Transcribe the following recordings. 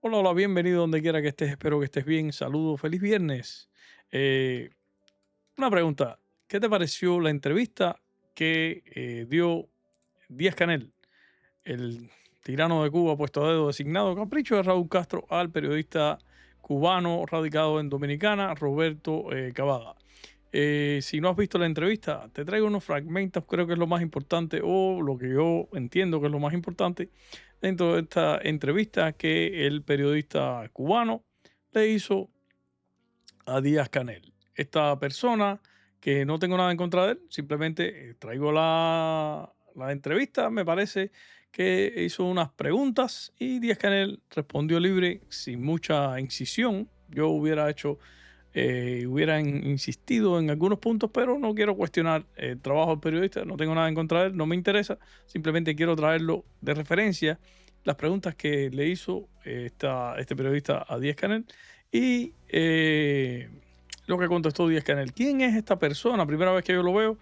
Hola, hola, bienvenido donde quiera que estés. Espero que estés bien. Saludos, feliz viernes. Eh, una pregunta: ¿qué te pareció la entrevista que dio Díaz-Canel, el tirano de Cuba, puesto a dedo designado capricho de Raúl Castro, al periodista cubano radicado en Dominicana, Roberto Cavada? Si no has visto la entrevista, te traigo unos fragmentos, creo que es lo más importante, o lo que yo entiendo que es lo más importante, dentro de esta entrevista que el periodista cubano le hizo a Díaz Canel. Esta persona, que no tengo nada en contra de él, simplemente traigo la entrevista, me parece que hizo unas preguntas y Díaz Canel respondió libre, sin mucha incisión. Yo hubiera hecho insistido en algunos puntos, pero no quiero cuestionar el trabajo del periodista, no tengo nada en contra de él, no me interesa, simplemente quiero traerlo de referencia, las preguntas que le hizo este periodista a Díaz Canel y lo que contestó Díaz Canel. ¿Quién es esta persona? Primera vez que yo lo veo,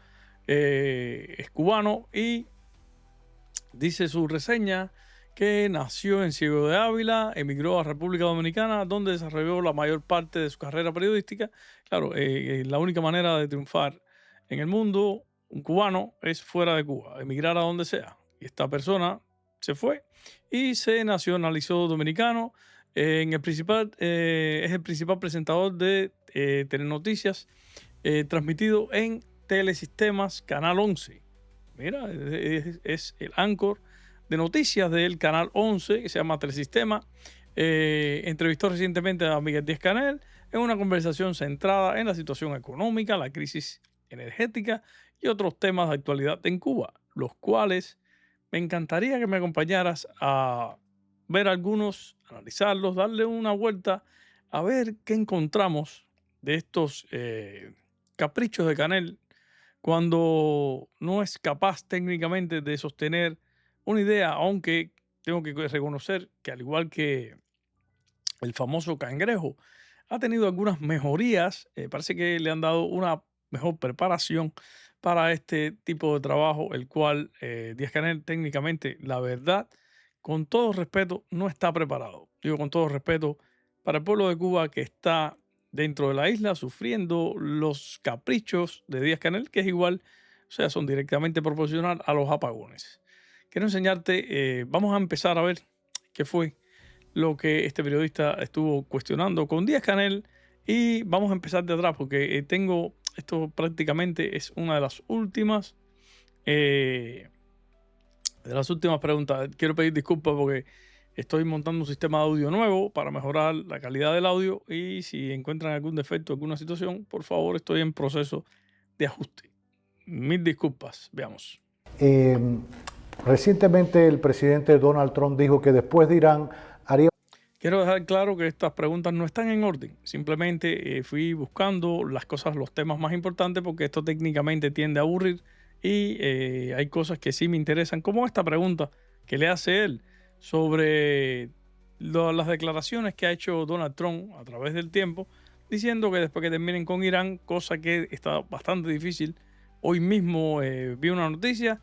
es cubano y dice su reseña que nació en Ciego de Ávila, emigró a República Dominicana, donde desarrolló la mayor parte de su carrera periodística. Claro, la única manera de triunfar en el mundo, un cubano, es fuera de Cuba, emigrar a donde sea. Y esta persona se fue y se nacionalizó dominicano. Es el principal presentador de telenoticias transmitido en Telesistemas Canal 11. Mira, es el anchor de noticias del Canal 11, que se llama Telesistema. Entrevistó recientemente a Miguel Díaz Canel en una conversación centrada en la situación económica, la crisis energética y otros temas de actualidad en Cuba, los cuales me encantaría que me acompañaras a ver algunos, analizarlos, darle una vuelta, a ver qué encontramos de estos caprichos de Canel cuando no es capaz técnicamente de sostener una idea, aunque tengo que reconocer que al igual que el famoso Cangrejo, ha tenido algunas mejorías, parece que le han dado una mejor preparación para este tipo de trabajo, el cual Díaz Canel técnicamente, la verdad, con todo respeto, no está preparado. Digo con todo respeto para el pueblo de Cuba que está dentro de la isla sufriendo los caprichos de Díaz Canel, que es igual, o sea, son directamente proporcional a los apagones. Quiero enseñarte, vamos a empezar a ver qué fue lo que este periodista estuvo cuestionando con Díaz Canel y vamos a empezar de atrás porque esto prácticamente es una eh, de las últimas preguntas. Quiero pedir disculpas porque estoy montando un sistema de audio nuevo para mejorar la calidad del audio y si encuentran algún defecto, alguna situación, por favor, estoy en proceso de ajuste. Mil disculpas. Veamos. Eh, Recientemente el presidente Donald Trump dijo que después de Irán haría... Quiero dejar claro que estas preguntas no están en orden. Simplemente fui buscando las cosas, los temas más importantes, porque esto técnicamente tiende a aburrir y hay cosas que sí me interesan, como esta pregunta que le hace él sobre las declaraciones que ha hecho Donald Trump a través del tiempo, diciendo que después que terminen con Irán, cosa que está bastante difícil. Hoy mismo vi una noticia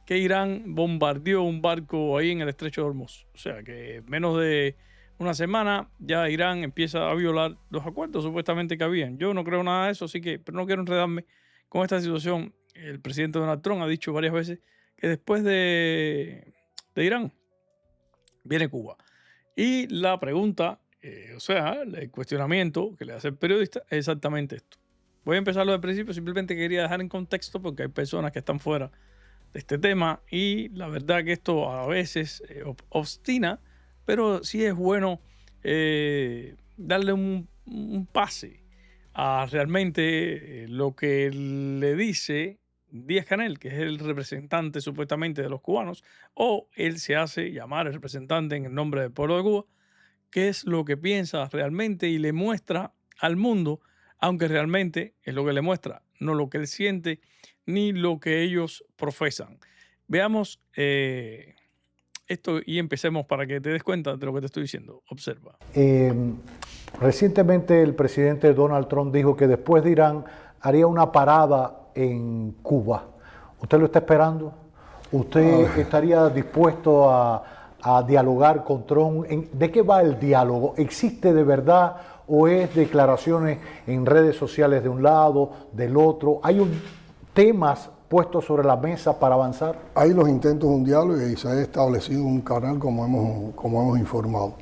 que Irán bombardeó un barco ahí en el estrecho de Hormuz. O sea que menos de una semana ya Irán empieza a violar los acuerdos supuestamente que habían. Yo no creo nada de eso, así que pero no quiero enredarme con esta situación. El presidente Donald Trump ha dicho varias veces que después de Irán viene Cuba. Y la pregunta, o sea, el cuestionamiento que le hace el periodista es exactamente esto. Voy a empezarlo del principio, simplemente quería dejar en contexto porque hay personas que están fuera de este tema y la verdad que esto a veces obstina, pero sí es bueno darle un pase a realmente lo que le dice Díaz Canel, que es el representante supuestamente de los cubanos, o él se hace llamar el representante en el nombre del pueblo de Cuba, qué es lo que piensa realmente y le muestra al mundo, aunque realmente es lo que le muestra, no lo que él siente ni lo que ellos profesan. Veamos esto y empecemos para que te des cuenta de lo que te estoy diciendo. Observa. Eh, Recientemente el presidente Donald Trump dijo que después de Irán haría una parada en Cuba. ¿Usted lo está esperando? ¿Usted estaría dispuesto a dialogar con Trump. ¿De qué va el diálogo? ¿Existe de verdad o es declaraciones en redes sociales de un lado, del otro? ¿Hay temas puestos sobre la mesa para avanzar? Hay los intentos de un diálogo y se ha establecido un canal como hemos informado.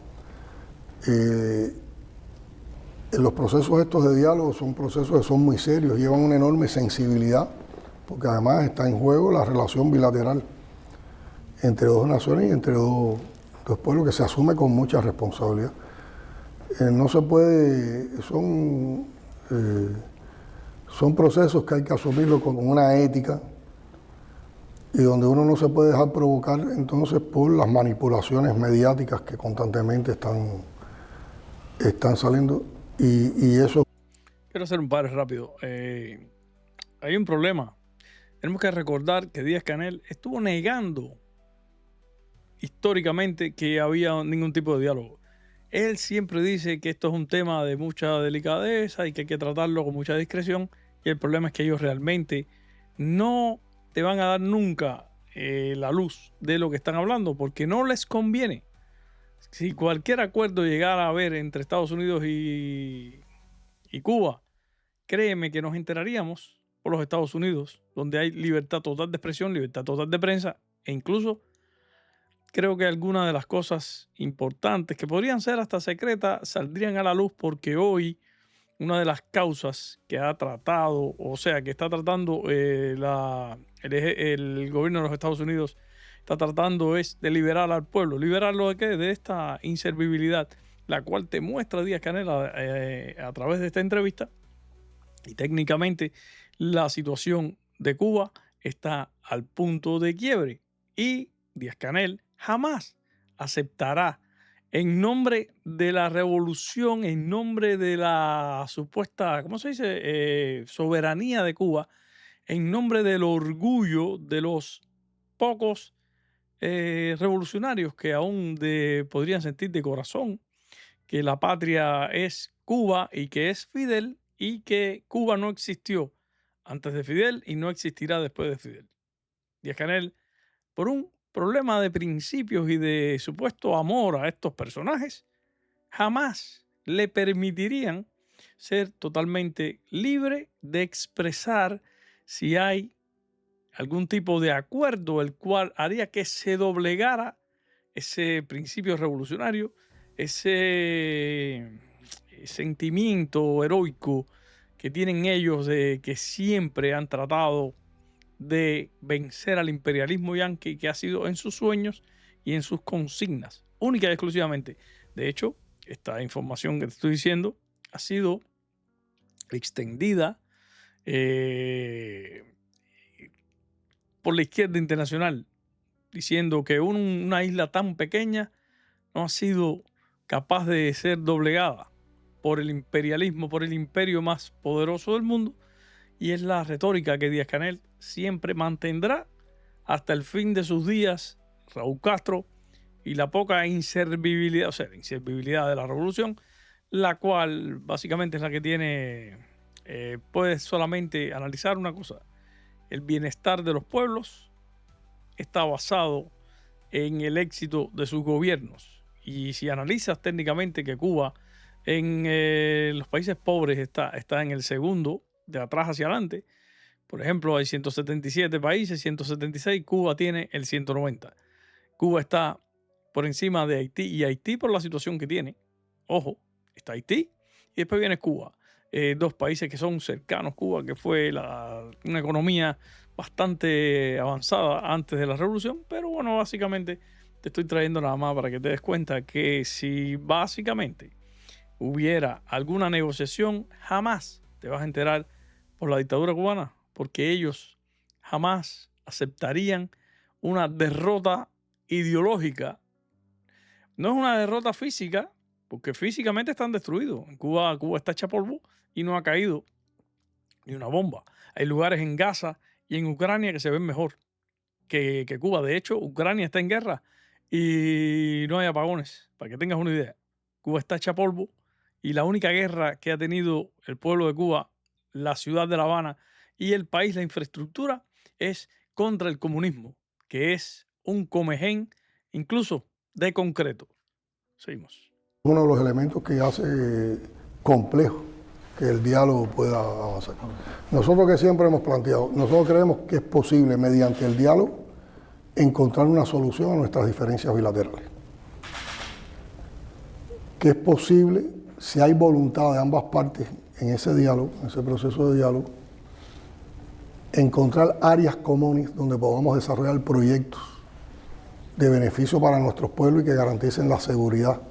Los procesos estos de diálogo son procesos que son muy serios, llevan una enorme sensibilidad, porque además está en juego la relación bilateral entre dos naciones y entre dos pueblos que se asume con mucha responsabilidad. No se puede, son procesos que hay que asumirlo con una ética y donde uno no se puede dejar provocar entonces por las manipulaciones mediáticas que constantemente están saliendo y eso. Quiero hacer un par rápido. Hay un problema. Tenemos que recordar que Díaz-Canel estuvo negando históricamente que había ningún tipo de diálogo. Él siempre dice que esto es un tema de mucha delicadeza y que hay que tratarlo con mucha discreción. Y el problema es que ellos realmente no te van a dar nunca la luz de lo que están hablando porque no les conviene. Si cualquier acuerdo llegara a haber entre Estados Unidos y Cuba, créeme que nos enteraríamos por los Estados Unidos, donde hay libertad total de expresión, libertad total de prensa e incluso creo que algunas de las cosas importantes que podrían ser hasta secretas saldrían a la luz porque hoy una de las causas que ha tratado, o sea, que está tratando el gobierno de los Estados Unidos, está tratando es de liberar al pueblo. ¿Liberarlo de qué? De esta inservibilidad, la cual te muestra Díaz-Canel a través de esta entrevista. Y técnicamente la situación de Cuba está al punto de quiebre. Y Díaz-Canel jamás aceptará en nombre de la revolución, en nombre de la supuesta, ¿cómo se dice? Soberanía de Cuba, en nombre del orgullo de los pocos revolucionarios que aún podrían sentir de corazón que la patria es Cuba y que es Fidel y que Cuba no existió antes de Fidel y no existirá después de Fidel. Díaz-Canel, por un problema de principios y de supuesto amor a estos personajes, jamás le permitirían ser totalmente libre de expresar si hay algún tipo de acuerdo el cual haría que se doblegara ese principio revolucionario, ese sentimiento heroico que tienen ellos de que siempre han tratado de vencer al imperialismo yanqui, que ha sido en sus sueños y en sus consignas, única y exclusivamente. De hecho, esta información que te estoy diciendo ha sido extendida por la izquierda internacional, diciendo que una isla tan pequeña no ha sido capaz de ser doblegada por el imperialismo, por el imperio más poderoso del mundo, y es la retórica que Díaz-Canel siempre mantendrá hasta el fin de sus días. Raúl Castro y la poca inservibilidad, o sea, la inservibilidad de la revolución, la cual básicamente es la que tiene, puedes solamente analizar una cosa: el bienestar de los pueblos está basado en el éxito de sus gobiernos. Y si analizas técnicamente que Cuba en los países pobres está en el segundo, de atrás hacia adelante. Por ejemplo, hay 177 países, 176, Cuba tiene el 190. Cuba está por encima de Haití, y Haití por la situación que tiene. Ojo, está Haití y después viene Cuba. Dos países que son cercanos. Cuba, que fue una economía bastante avanzada antes de la revolución, pero bueno, básicamente te estoy trayendo nada más para que te des cuenta que si básicamente hubiera alguna negociación, jamás te vas a enterar por la dictadura cubana, porque ellos jamás aceptarían una derrota ideológica. No es una derrota física, porque físicamente están destruidos. En Cuba está hecha polvo y no ha caído ni una bomba. Hay lugares en Gaza y en Ucrania que se ven mejor que Cuba. De hecho, Ucrania está en guerra y no hay apagones, para que tengas una idea. Cuba está hecha polvo y la única guerra que ha tenido el pueblo de Cuba, la ciudad de La Habana y el país, la infraestructura, es contra el comunismo, que es un comején incluso de concreto. Seguimos. Uno de los elementos que hace complejo que el diálogo pueda avanzar. Nosotros que siempre hemos planteado, nosotros creemos que es posible mediante el diálogo encontrar una solución a nuestras diferencias bilaterales. Que es posible, si hay voluntad de ambas partes en ese diálogo, en ese proceso de diálogo, encontrar áreas comunes donde podamos desarrollar proyectos de beneficio para nuestros pueblos y que garanticen la seguridad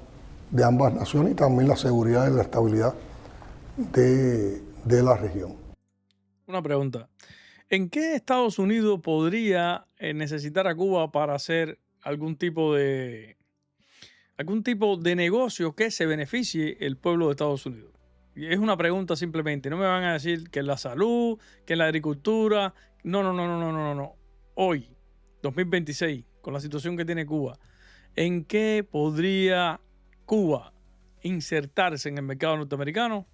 de ambas naciones y también la seguridad y la estabilidad de la región. Una pregunta. ¿En qué Estados Unidos podría necesitar a Cuba para hacer algún tipo de negocio que se beneficie el pueblo de Estados Unidos? Y es una pregunta simplemente. No me van a decir que en la salud, que en la agricultura. No. Hoy, 2026, con la situación que tiene Cuba, ¿en qué podría Cuba insertarse en el mercado norteamericano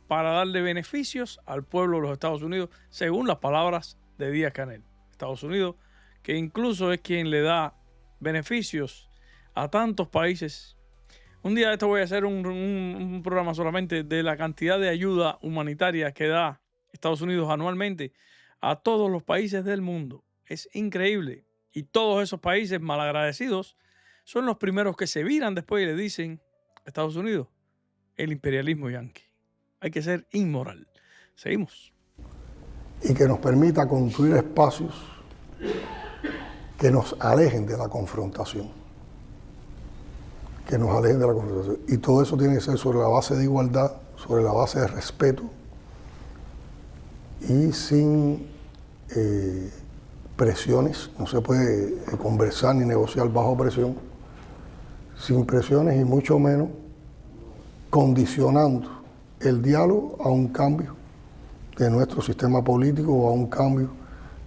para darle beneficios al pueblo de los Estados Unidos, según las palabras de Díaz-Canel? Estados Unidos, que incluso es quien le da beneficios a tantos países. Un día de esto voy a hacer un programa solamente de la cantidad de ayuda humanitaria que da Estados Unidos anualmente a todos los países del mundo. Es increíble. Y todos esos países malagradecidos son los primeros que se viran después y le dicen a Estados Unidos: el imperialismo yanqui. Hay que ser inmoral. Seguimos. Y que nos permita construir espacios que nos alejen de la confrontación. Que nos alejen de la confrontación. Y todo eso tiene que ser sobre la base de igualdad, sobre la base de respeto y sin presiones. No se puede conversar ni negociar bajo presión, sin presiones y mucho menos condicionando el diálogo a un cambio de nuestro sistema político o a un cambio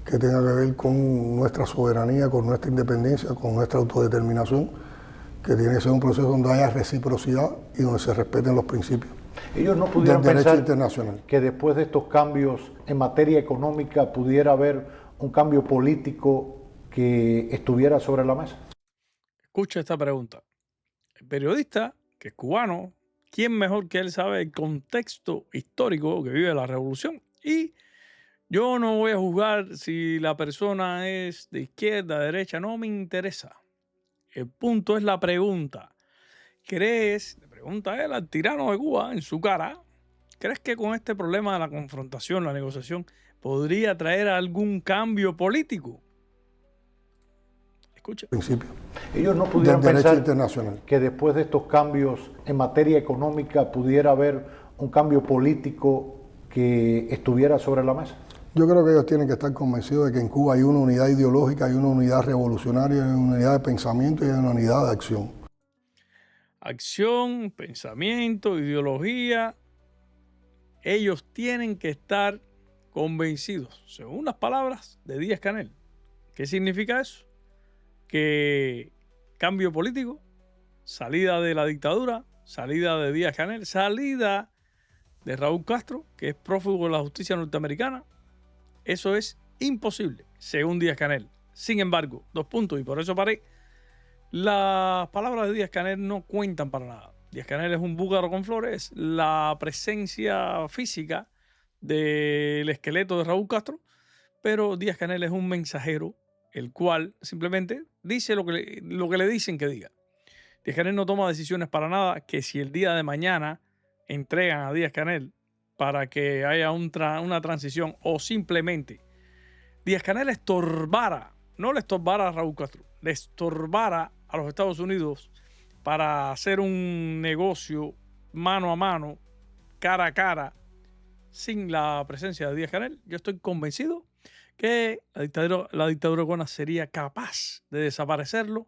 que tenga que ver con nuestra soberanía, con nuestra independencia, con nuestra autodeterminación, que tiene que ser un proceso donde haya reciprocidad y donde se respeten los principios Ellos no pudieran del derecho pensar internacional. que después de estos cambios en materia económica pudiera haber un cambio político que estuviera sobre la mesa. Escucha esta pregunta. El periodista, que es cubano, ¿quién mejor que él sabe el contexto histórico que vive la revolución? Y yo no voy a juzgar si la persona es de izquierda, derecha, no me interesa. El punto es la pregunta. ¿Crees, le pregunta él al tirano de Cuba en su cara, crees que con este problema de la confrontación, la negociación, podría traer algún cambio político? Escucha. Principio Ellos no pudieran del derecho pensar internacional. que después de estos cambios en materia económica pudiera haber un cambio político que estuviera sobre la mesa. Yo creo que ellos tienen que estar convencidos de que en Cuba hay una unidad ideológica, hay una unidad revolucionaria, hay una unidad de pensamiento y hay una unidad de acción. Acción, pensamiento, ideología. Ellos tienen que estar convencidos, según las palabras de Díaz-Canel. ¿Qué significa eso? Que cambio político, salida de la dictadura, salida de Díaz-Canel, salida de Raúl Castro, que es prófugo de la justicia norteamericana. Eso es imposible, según Díaz-Canel. Sin embargo, 2 puntos, y por eso paré. Las palabras de Díaz-Canel no cuentan para nada. Díaz-Canel es un búcaro con flores, la presencia física del esqueleto de Raúl Castro, pero Díaz-Canel es un mensajero, el cual simplemente dice lo que le dicen que diga. Díaz-Canel no toma decisiones para nada, que si el día de mañana entregan a Díaz-Canel para que haya una transición o simplemente Díaz-Canel no le estorbara a Raúl Castro, le estorbara a los Estados Unidos para hacer un negocio mano a mano, cara a cara, sin la presencia de Díaz-Canel, yo estoy convencido que la dictadura cubana sería capaz de desaparecerlo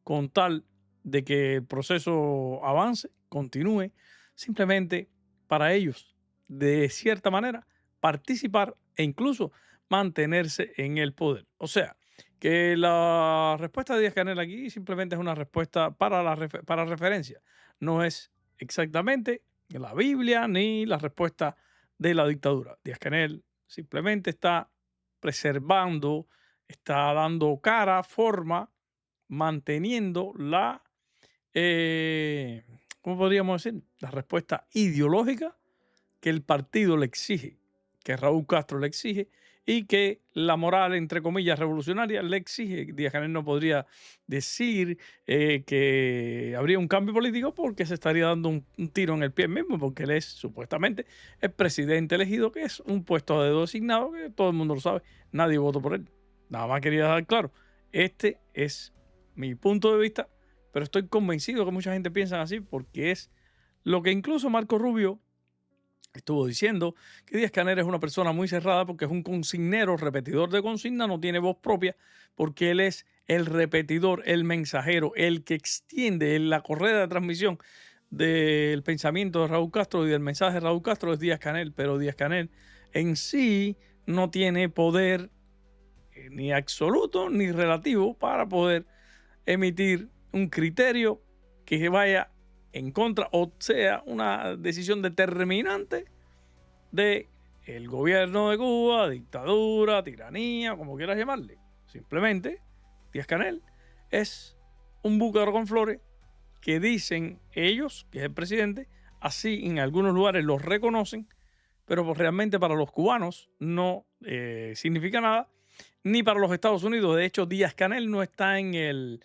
con tal de que el proceso avance, continúe, simplemente para ellos, de cierta manera, participar e incluso mantenerse en el poder. O sea, que la respuesta de Díaz-Canel aquí simplemente es una respuesta para referencia. No es exactamente la Biblia ni la respuesta de la dictadura. Díaz-Canel simplemente está preservando, está dando cara, forma manteniendo la, ¿cómo podríamos decir? La respuesta ideológica que el partido le exige, que Raúl Castro le exige y que la moral, entre comillas, revolucionaria le exige. Díaz-Canel no podría decir que habría un cambio político porque se estaría dando un tiro en el pie mismo, porque él es supuestamente el presidente elegido, que es un puesto a dedo designado, que todo el mundo lo sabe, nadie votó por él. Nada más quería dejar claro, este es mi punto de vista, pero estoy convencido que mucha gente piensa así porque es lo que incluso Marco Rubio estuvo diciendo, que Díaz-Canel es una persona muy cerrada porque es un consignero, repetidor de consigna, no tiene voz propia porque él es el repetidor, el mensajero, el que extiende la correa de transmisión del pensamiento de Raúl Castro y del mensaje de Raúl Castro es Díaz-Canel, pero Díaz-Canel en sí no tiene poder ni absoluto ni relativo para poder emitir un criterio que vaya en contra o sea una decisión determinante de el gobierno de Cuba, dictadura, tiranía, como quieras llamarle. Simplemente, Díaz-Canel es un búcaro con flores que dicen ellos, que es el presidente, así en algunos lugares los reconocen, pero pues realmente para los cubanos no significa nada, ni para los Estados Unidos. De hecho, Díaz-Canel no está en el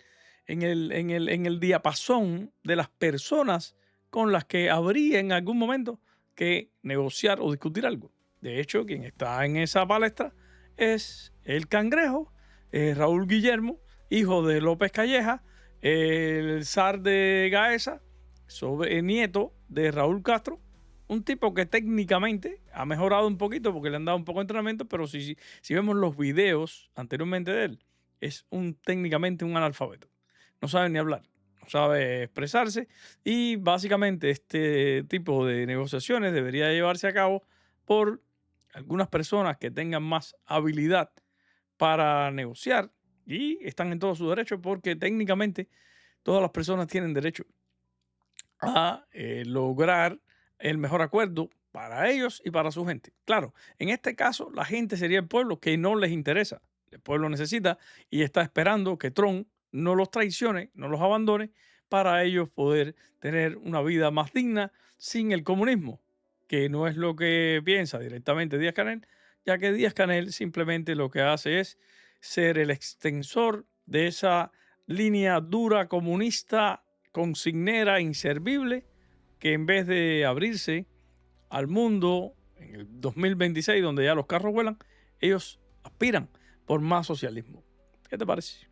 diapasón de las personas con las que habría en algún momento que negociar o discutir algo. De hecho, quien está en esa palestra es el cangrejo, Raúl Guillermo, hijo de López Calleja, el zar de Gaesa, nieto de Raúl Castro, un tipo que técnicamente ha mejorado un poquito porque le han dado un poco de entrenamiento, pero si vemos los videos anteriormente de él, es técnicamente un analfabeto. No sabe ni hablar, no sabe expresarse y básicamente este tipo de negociaciones debería llevarse a cabo por algunas personas que tengan más habilidad para negociar y están en todo su derecho porque técnicamente todas las personas tienen derecho a lograr el mejor acuerdo para ellos y para su gente. Claro, en este caso la gente sería el pueblo que no les interesa. El pueblo necesita y está esperando que Trump no los traicione, no los abandone, para ellos poder tener una vida más digna sin el comunismo, que no es lo que piensa directamente Díaz-Canel, ya que Díaz-Canel simplemente lo que hace es ser el extensor de esa línea dura comunista, consignera, inservible, que en vez de abrirse al mundo en el 2026, donde ya los carros vuelan, ellos aspiran por más socialismo. ¿Qué te parece?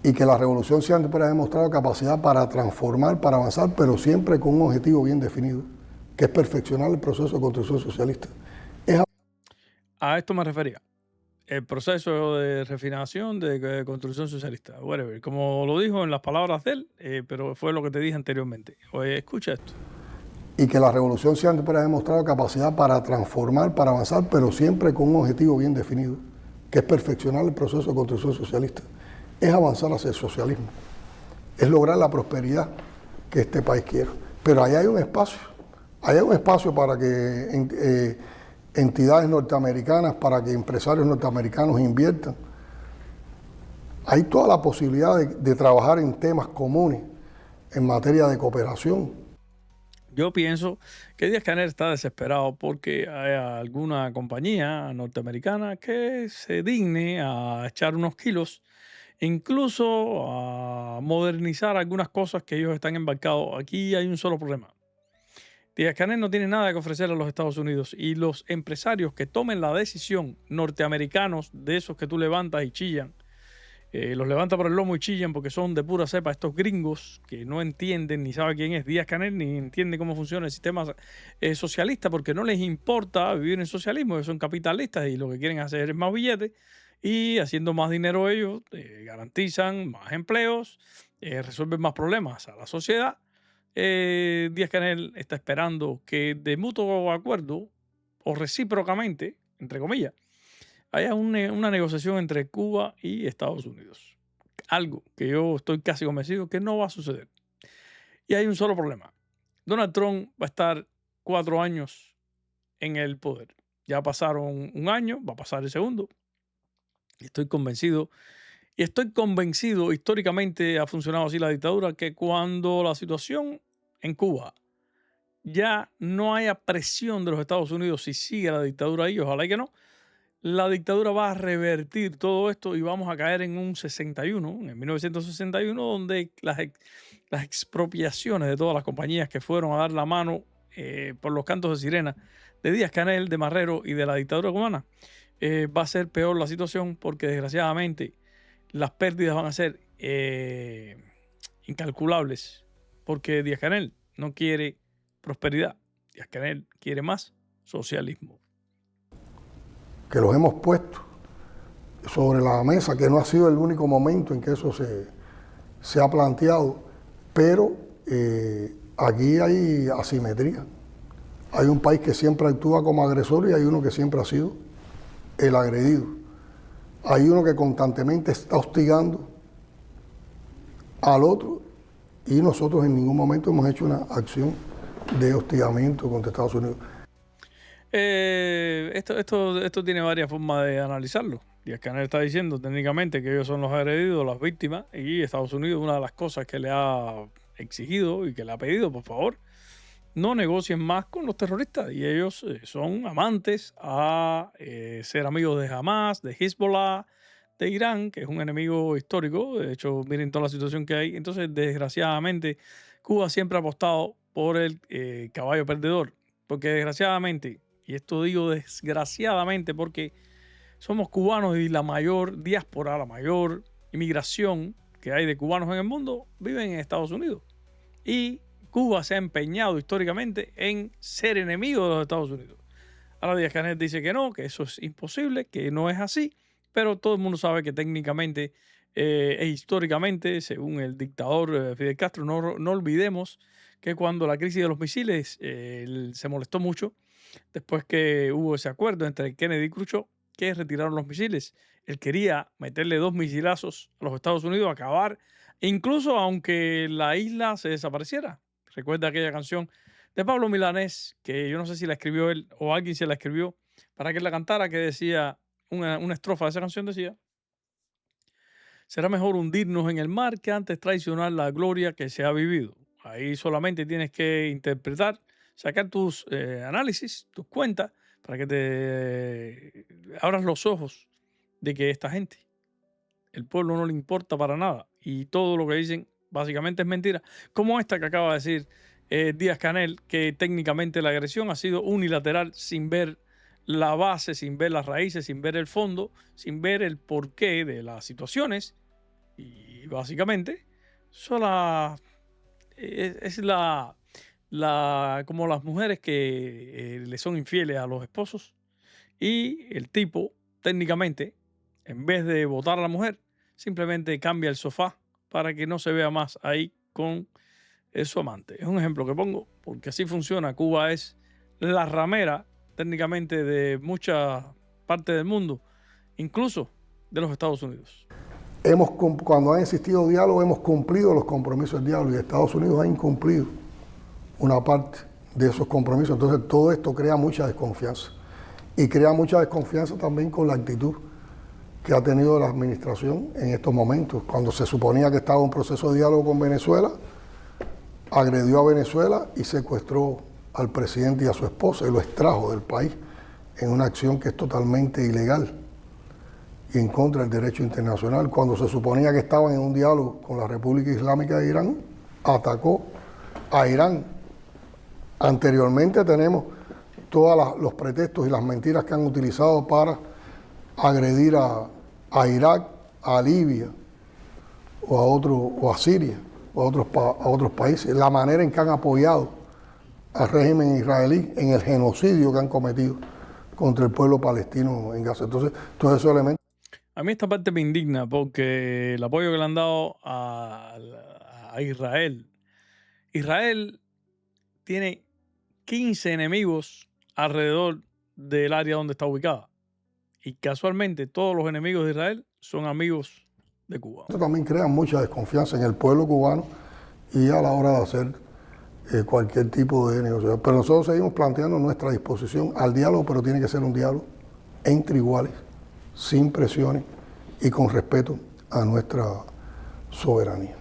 Y que la revolución siempre ha demostrado capacidad para transformar, para avanzar, pero siempre con un objetivo bien definido, que es perfeccionar el proceso de construcción socialista. A esto me refería. El proceso de refinación, de construcción socialista, whatever, como lo dijo en las palabras de él, pero fue lo que te dije anteriormente. Oye, escucha esto. Y que la revolución siempre ha demostrado capacidad para transformar, para avanzar, pero siempre con un objetivo bien definido, que es perfeccionar el proceso de construcción socialista. Es avanzar hacia el socialismo, es lograr la prosperidad que este país quiere. Pero ahí hay un espacio para que entidades norteamericanas, para que empresarios norteamericanos inviertan. Hay toda la posibilidad de trabajar en temas comunes en materia de cooperación. Yo pienso que Díaz-Canel está desesperado porque hay alguna compañía norteamericana que se digne a echar unos kilos, incluso a modernizar algunas cosas que ellos están embarcados. Aquí hay un solo problema. Díaz-Canel no tiene nada que ofrecer a los Estados Unidos y los empresarios que tomen la decisión, norteamericanos, de esos que tú levantas y chillan, los levanta por el lomo y chillan porque son de pura cepa estos gringos que no entienden ni saben quién es Díaz-Canel ni entienden cómo funciona el sistema socialista porque no les importa vivir en socialismo, ellos son capitalistas y lo que quieren hacer es más billetes y haciendo más dinero ellos garantizan más empleos, resuelven más problemas a la sociedad. Díaz-Canel está esperando que de mutuo acuerdo o recíprocamente, entre comillas, haya una negociación entre Cuba y Estados Unidos. Algo que yo estoy casi convencido que no va a suceder. Y hay un solo problema. Donald Trump va a estar 4 años en el poder. Ya pasaron un año, va a pasar el segundo. Y estoy convencido Y estoy convencido, históricamente ha funcionado así la dictadura, que cuando la situación en Cuba ya no haya presión de los Estados Unidos si sigue la dictadura ahí, ojalá y que no, la dictadura va a revertir todo esto y vamos a caer en un 61, en 1961, donde las expropiaciones de todas las compañías que fueron a dar la mano por los cantos de sirena de Díaz-Canel, de Marrero y de la dictadura cubana, va a ser peor la situación porque desgraciadamente las pérdidas van a ser incalculables porque Díaz-Canel no quiere prosperidad, Díaz-Canel quiere más socialismo. Que los hemos puesto sobre la mesa, que no ha sido el único momento en que eso se ha planteado, pero aquí hay asimetría. Hay un país que siempre actúa como agresor y hay uno que siempre ha sido el agredido. Hay uno que constantemente está hostigando al otro y nosotros en ningún momento hemos hecho una acción de hostigamiento contra Estados Unidos. Esto tiene varias formas de analizarlo. Díaz-Canel está diciendo técnicamente que ellos son los agredidos, las víctimas, y Estados Unidos, una de las cosas que le ha exigido y que le ha pedido, por favor, no negocien más con los terroristas. Y ellos son amantes a ser amigos de Hamas, de Hezbollah, de Irán, que es un enemigo histórico. De hecho, miren toda la situación que hay. Entonces, desgraciadamente, Cuba siempre ha apostado por el caballo perdedor. Porque desgraciadamente, y esto digo desgraciadamente porque somos cubanos y la mayor diáspora, la mayor inmigración que hay de cubanos en el mundo viven en Estados Unidos. Y Cuba se ha empeñado históricamente en ser enemigo de los Estados Unidos. Ahora Díaz-Canel dice que no, que eso es imposible, que no es así, pero todo el mundo sabe que técnicamente e históricamente, según el dictador Fidel Castro, no olvidemos que cuando la crisis de los misiles se molestó mucho, después que hubo ese acuerdo entre Kennedy y Khrushchev, que retiraron los misiles. Él quería meterle 2 misilazos a los Estados Unidos, acabar, incluso aunque la isla se desapareciera. Recuerda aquella canción de Pablo Milanés, que yo no sé si la escribió él o alguien se la escribió para que la cantara, que decía, una estrofa de esa canción decía: será mejor hundirnos en el mar que antes traicionar la gloria que se ha vivido. Ahí solamente tienes que interpretar, sacar tus análisis, tus cuentas, para que te abras los ojos de que esta gente, el pueblo no le importa para nada y todo lo que dicen básicamente es mentira. Como esta que acaba de decir Díaz-Canel, que técnicamente la agresión ha sido unilateral sin ver la base, sin ver las raíces, sin ver el fondo, sin ver el porqué de las situaciones. Y básicamente es como las mujeres que le son infieles a los esposos y el tipo técnicamente, en vez de votar a la mujer, simplemente cambia el sofá para que no se vea más ahí con su amante. Es un ejemplo que pongo porque así funciona. Cuba es la ramera técnicamente de muchas partes del mundo, incluso de los Estados Unidos. Cuando ha existido diálogo, hemos cumplido los compromisos del diálogo y Estados Unidos ha incumplido una parte de esos compromisos. Entonces todo esto crea mucha desconfianza y crea mucha desconfianza también con la actitud que ha tenido la administración en estos momentos. Cuando se suponía que estaba en un proceso de diálogo con Venezuela, agredió a Venezuela y secuestró al presidente y a su esposa y lo extrajo del país en una acción que es totalmente ilegal y en contra del derecho internacional. Cuando se suponía que estaban en un diálogo con la República Islámica de Irán, atacó a Irán. Anteriormente tenemos todos los pretextos y las mentiras que han utilizado para agredir a Irak, a Libia o a Siria o a otros países. La manera en que han apoyado al régimen israelí en el genocidio que han cometido contra el pueblo palestino en Gaza. Entonces, todos esos elementos. A mí esta parte me indigna porque el apoyo que le han dado a Israel. Israel tiene 15 enemigos alrededor del área donde está ubicada. Y casualmente todos los enemigos de Israel son amigos de Cuba. Esto también crea mucha desconfianza en el pueblo cubano y a la hora de hacer cualquier tipo de negociación. Pero nosotros seguimos planteando nuestra disposición al diálogo, pero tiene que ser un diálogo entre iguales, sin presiones y con respeto a nuestra soberanía.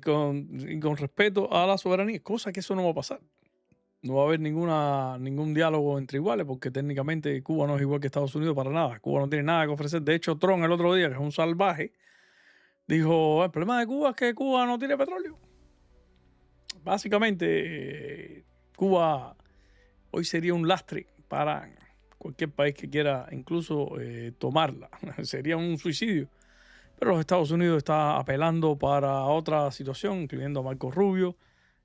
Con respecto a la soberanía, cosa que eso no va a pasar. No va a haber ningún diálogo entre iguales, porque técnicamente Cuba no es igual que Estados Unidos para nada. Cuba no tiene nada que ofrecer. De hecho, Trump el otro día, que es un salvaje, dijo, el problema de Cuba es que Cuba no tiene petróleo. Básicamente, Cuba hoy sería un lastre para cualquier país que quiera incluso tomarla. Sería un suicidio. Pero los Estados Unidos está apelando para otra situación, incluyendo a Marco Rubio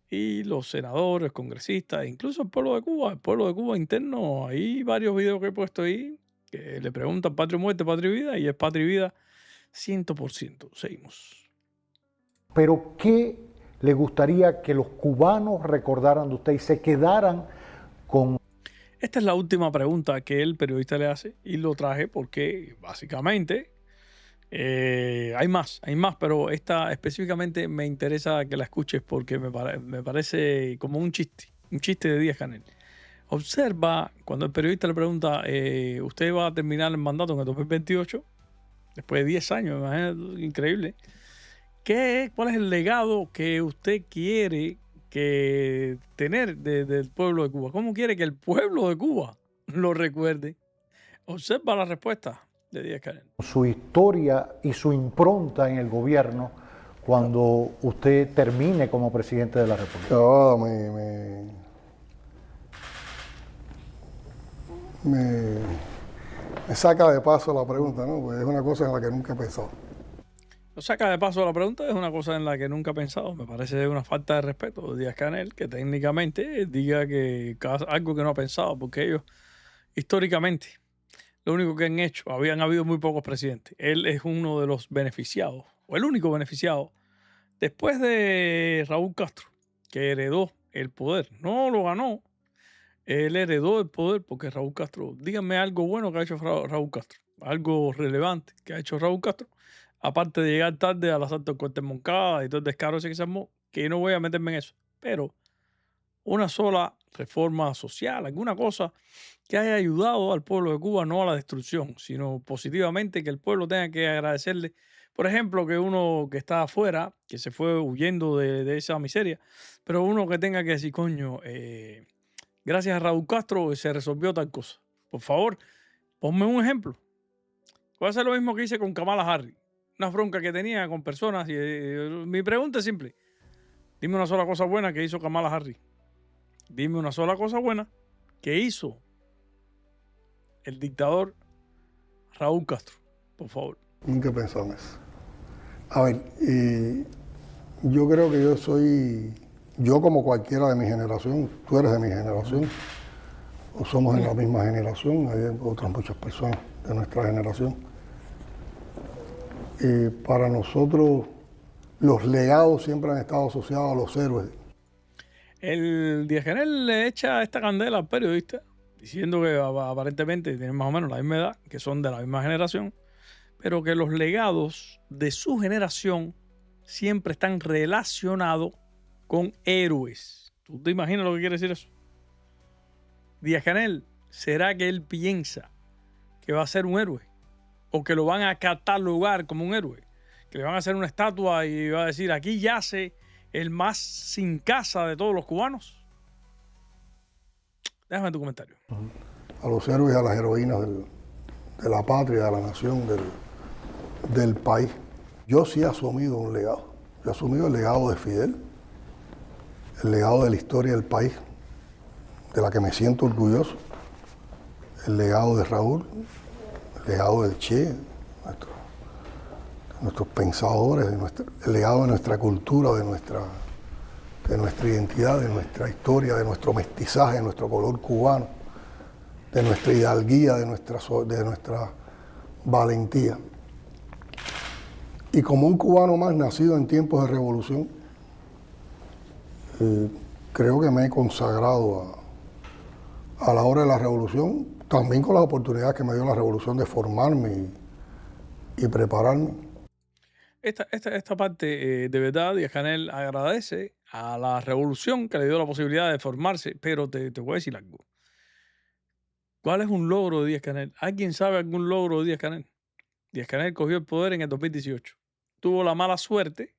y los senadores, congresistas, e incluso el pueblo de Cuba interno. Hay varios videos que he puesto ahí que le preguntan patria o muerte, patria y vida, y es patria y vida 100%. Seguimos. Pero ¿qué le gustaría que los cubanos recordaran de usted y se quedaran con... Esta es la última pregunta que el periodista le hace y lo traje porque básicamente hay más, pero esta específicamente me interesa que la escuches porque me parece como un chiste de Díaz-Canel. Observa cuando el periodista le pregunta, ¿usted va a terminar el mandato en el 2028? Después de 10 años, imagínate, increíble. ¿Cuál es el legado que usted quiere tener del pueblo de Cuba? ¿Cómo quiere que el pueblo de Cuba lo recuerde? Observa la respuesta de Díaz-Canel. su historia y su impronta en el gobierno cuando usted termine como presidente de la República? No, me saca de paso la pregunta, ¿no? Pues es una cosa en la que nunca he pensado. Lo saca de paso la pregunta, es una cosa en la que nunca he pensado. Me parece una falta de respeto de Díaz-Canel que técnicamente diga que algo que no ha pensado, porque ellos históricamente lo único que han hecho, habían habido muy pocos presidentes. Él es uno de los beneficiados, o el único beneficiado, después de Raúl Castro, que heredó el poder. No lo ganó, él heredó el poder porque Raúl Castro, díganme algo bueno que ha hecho Raúl Castro, algo relevante que ha hecho Raúl Castro, aparte de llegar tarde al asalto del Cuartel Moncada y todo el descaro ese que se armó, que no voy a meterme en eso, pero una sola reforma social, alguna cosa que haya ayudado al pueblo de Cuba, no a la destrucción, sino positivamente, que el pueblo tenga que agradecerle. Por ejemplo, que uno que está afuera, que se fue huyendo de esa miseria, pero uno que tenga que decir, coño, gracias a Raúl Castro se resolvió tal cosa. Por favor, ponme un ejemplo. Voy a hacer lo mismo que hice con Kamala Harris. Una bronca que tenía con personas. Y, mi pregunta es simple. Dime una sola cosa buena que hizo Kamala Harris. Dime una sola cosa buena que hizo el dictador Raúl Castro, por favor. Nunca he pensado en eso. A ver, yo creo que yo como cualquiera de mi generación, tú eres de mi generación, o somos de la misma generación, hay otras muchas personas de nuestra generación. Para nosotros los legados siempre han estado asociados a los héroes. El Díaz-Canel le echa esta candela al periodista, diciendo que aparentemente tienen más o menos la misma edad, que son de la misma generación, pero que los legados de su generación siempre están relacionados con héroes. ¿Tú te imaginas lo que quiere decir eso? Díaz-Canel, ¿será que él piensa que va a ser un héroe? ¿O que lo van a catalogar como un héroe? Que le van a hacer una estatua y va a decir, aquí yace el más sin casa de todos los cubanos. Déjame tu comentario. A los héroes y a las heroínas de la patria, de la nación, del país. Yo sí he asumido un legado. Yo he asumido el legado de Fidel, el legado de la historia del país, de la que me siento orgulloso, el legado de Raúl, el legado del Che, nuestros pensadores, el legado de nuestra cultura, de nuestra identidad, de nuestra historia, de nuestro mestizaje, de nuestro color cubano, de nuestra hidalguía, de nuestra valentía. Y como un cubano más nacido en tiempos de revolución, creo que me he consagrado a la hora de la revolución, también con las oportunidades que me dio la revolución de formarme y prepararme. Esta parte, de verdad, Díaz-Canel agradece a la revolución que le dio la posibilidad de formarse, pero te voy a decir algo. ¿Cuál es un logro de Díaz-Canel? ¿Alguien sabe algún logro de Díaz-Canel? Díaz-Canel cogió el poder en el 2018. Tuvo la mala suerte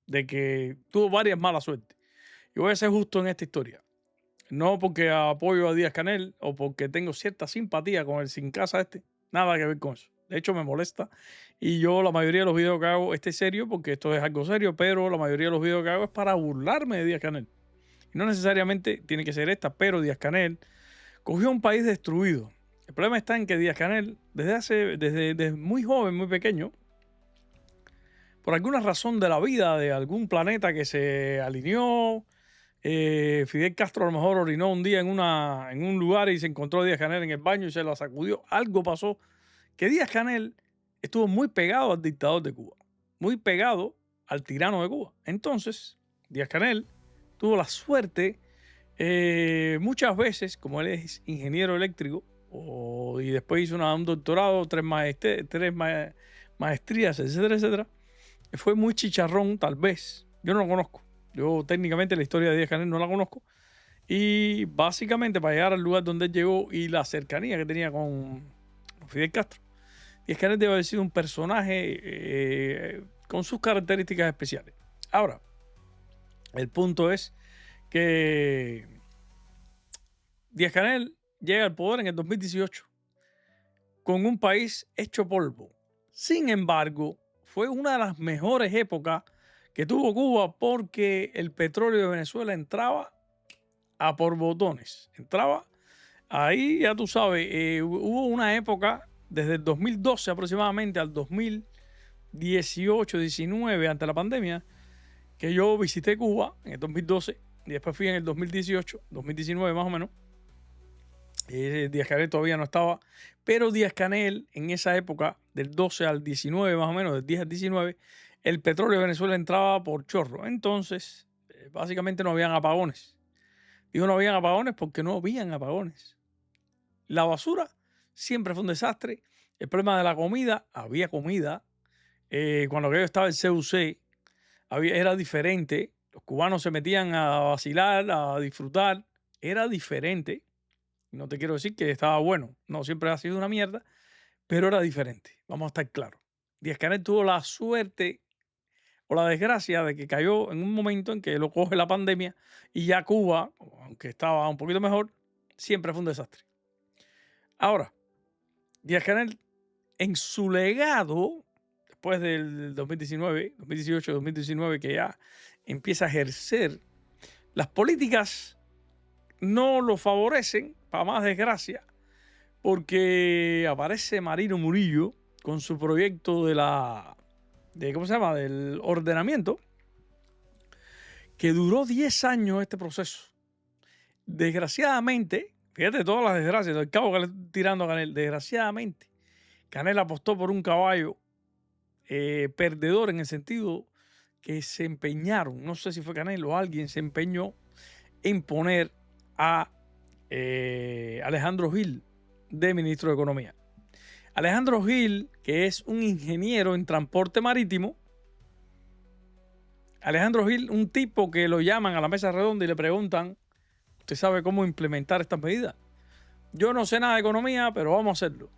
de que tuvo varias malas suertes. Y voy a ser justo en esta historia. No porque apoyo a Díaz-Canel o porque tengo cierta simpatía con el sin casa este. Nada que ver con eso. De hecho, me molesta. Y yo la mayoría de los videos que hago, este es serio porque esto es algo serio, pero la mayoría de los videos que hago es para burlarme de Díaz-Canel. Y no necesariamente tiene que ser esta, pero Díaz-Canel cogió un país destruido. El problema está en que Díaz-Canel, desde muy joven, muy pequeño, por alguna razón de la vida, de algún planeta que se alineó, Fidel Castro a lo mejor orinó un día en un lugar y se encontró a Díaz-Canel en el baño y se lo sacudió. Algo pasó que Díaz-Canel estuvo muy pegado al dictador de Cuba, muy pegado al tirano de Cuba. Entonces, Díaz-Canel tuvo la suerte muchas veces, como él es ingeniero eléctrico, y después hizo un doctorado, tres maestrías, etcétera, etcétera. Fue muy chicharrón, tal vez. Yo no lo conozco. Yo técnicamente la historia de Díaz-Canel no la conozco. Y básicamente para llegar al lugar donde él llegó y la cercanía que tenía con Fidel Castro, Díaz-Canel debe haber sido un personaje con sus características especiales. Ahora, el punto es que Díaz-Canel llega al poder en el 2018 con un país hecho polvo. Sin embargo, fue una de las mejores épocas que tuvo Cuba porque el petróleo de Venezuela entraba a por botones. Entraba ahí, ya tú sabes, hubo una época desde el 2012 aproximadamente al 2018, 19, ante la pandemia, que yo visité Cuba en el 2012 y después fui en el 2018, 2019 más o menos. Díaz-Canel todavía no estaba, pero Díaz-Canel en esa época, del 12 al 19 más o menos, del 10 al 19, el petróleo de Venezuela entraba por chorro. Entonces, básicamente no habían apagones. Digo no habían apagones porque no habían apagones. La basura siempre fue un desastre. El problema de la comida, había comida. Cuando aquello estaba el CUC, era diferente. Los cubanos se metían a vacilar, a disfrutar. Era diferente. No te quiero decir que estaba bueno. No, siempre ha sido una mierda. Pero era diferente. Vamos a estar claros. Díaz-Canel tuvo la suerte o la desgracia de que cayó en un momento en que lo coge la pandemia y ya Cuba, aunque estaba un poquito mejor, siempre fue un desastre. Ahora, Díaz-Canel en su legado, después del 2019, 2018, 2019, que ya empieza a ejercer, las políticas no lo favorecen, para más desgracia, porque aparece Marino Murillo con su proyecto ¿cómo se llama? Del ordenamiento, que duró 10 años este proceso. Desgraciadamente, fíjate todas las desgracias, el cabo que le estoy tirando a Canel, desgraciadamente, Canel apostó por un caballo perdedor en el sentido que se empeñaron, no sé si fue Canel o alguien se empeñó en poner a Alejandro Gil de ministro de Economía. Alejandro Gil, que es un ingeniero en transporte marítimo. Alejandro Gil, un tipo que lo llaman a la mesa redonda y le preguntan, ¿usted sabe cómo implementar estas medidas? Yo no sé nada de economía, pero vamos a hacerlo.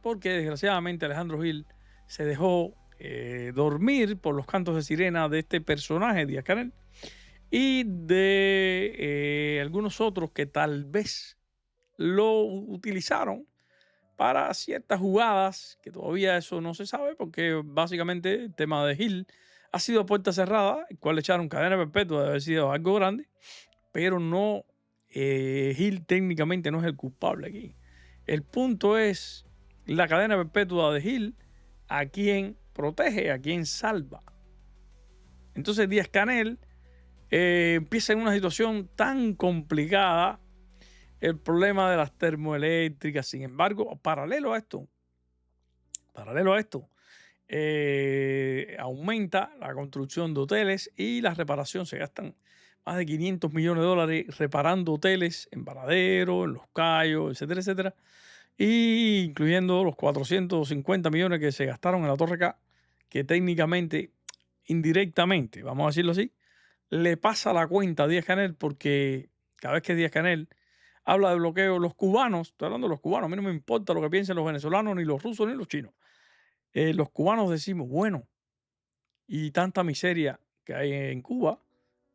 Porque desgraciadamente Alejandro Gil se dejó dormir por los cantos de sirena de este personaje, Díaz-Canel, y de algunos otros que tal vez lo utilizaron para ciertas jugadas, que todavía eso no se sabe, porque básicamente el tema de Gil ha sido a puerta cerrada, el cual le echaron cadena perpetua de haber sido algo grande, pero no, Gil técnicamente no es el culpable aquí. El punto es la cadena perpetua de Gil, a quien protege, a quien salva. Entonces Díaz-Canel empieza en una situación tan complicada, el problema de las termoeléctricas. Sin embargo, paralelo a esto, aumenta la construcción de hoteles y la reparación. Se gastan más de 500 millones de dólares reparando hoteles en Varadero, en Los Cayos, etcétera, etcétera, y incluyendo los 450 millones que se gastaron en la Torre K, que técnicamente, indirectamente, vamos a decirlo así, le pasa la cuenta a Díaz-Canel, porque cada vez que Díaz-Canel habla de bloqueo, los cubanos, estoy hablando de los cubanos, a mí no me importa lo que piensen los venezolanos, ni los rusos, ni los chinos. los cubanos decimos, bueno, y tanta miseria que hay en Cuba,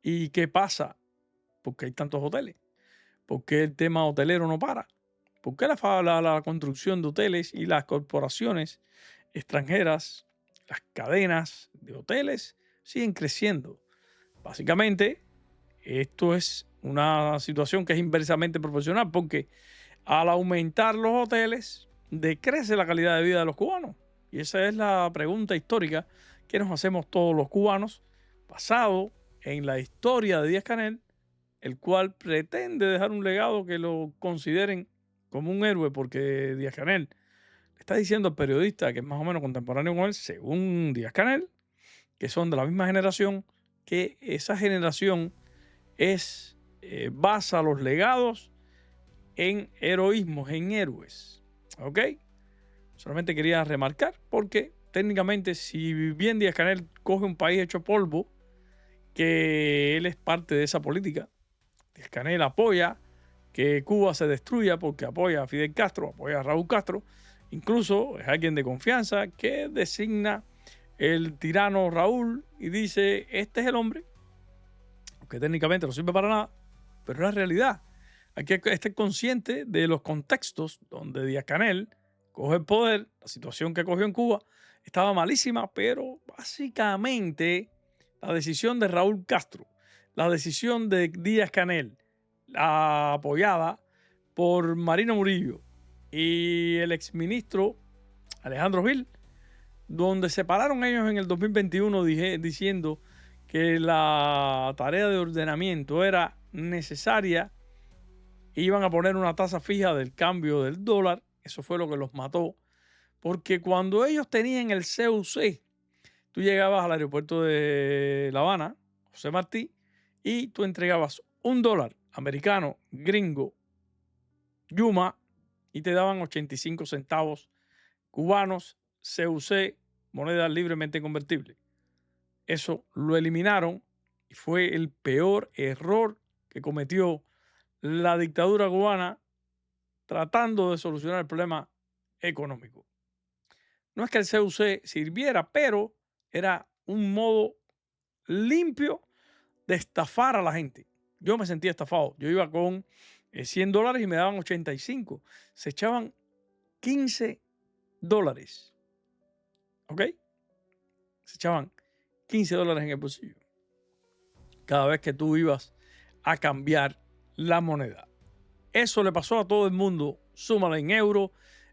¿y qué pasa? ¿Por qué hay tantos hoteles? ¿Por qué el tema hotelero no para? ¿Por qué la construcción de hoteles y las corporaciones extranjeras, las cadenas de hoteles siguen creciendo? Básicamente, esto es una situación que es inversamente proporcional porque al aumentar los hoteles, decrece la calidad de vida de los cubanos. Y esa es la pregunta histórica que nos hacemos todos los cubanos, basado en la historia de Díaz-Canel, el cual pretende dejar un legado que lo consideren como un héroe, porque Díaz-Canel le está diciendo al periodista que es más o menos contemporáneo con él, según Díaz-Canel, que son de la misma generación, que esa generación basa los legados en heroísmos, en héroes. ¿Ok? Solamente quería remarcar porque técnicamente si bien Díaz-Canel coge un país hecho polvo, que él es parte de esa política, Díaz-Canel apoya que Cuba se destruya porque apoya a Fidel Castro, apoya a Raúl Castro, incluso es alguien de confianza que designa el tirano Raúl y dice, este es el hombre, que técnicamente no sirve para nada, pero es la realidad. Hay que estar consciente de los contextos donde Díaz-Canel coge el poder. La situación que cogió en Cuba estaba malísima, pero básicamente la decisión de Raúl Castro, la decisión de Díaz-Canel, apoyada por Marino Murillo y el exministro Alejandro Gil, donde se pararon ellos en el 2021 diciendo que la tarea de ordenamiento era necesaria, iban a poner una tasa fija del cambio del dólar. Eso fue lo que los mató, porque cuando ellos tenían el CUC, tú llegabas al aeropuerto de La Habana, José Martí, y tú entregabas $1 americano, gringo, Yuma, y te daban 85 centavos cubanos, CUC, moneda libremente convertible. Eso lo eliminaron y fue el peor error que cometió la dictadura cubana tratando de solucionar el problema económico. No es que el CUC sirviera, pero era un modo limpio de estafar a la gente. Yo me sentía estafado. Yo iba con $100 y me daban 85. Se echaban $15. ¿Ok? Se echaban $15 en el bolsillo cada vez que tú ibas a cambiar la moneda. Eso le pasó a todo el mundo. Súmala en euros,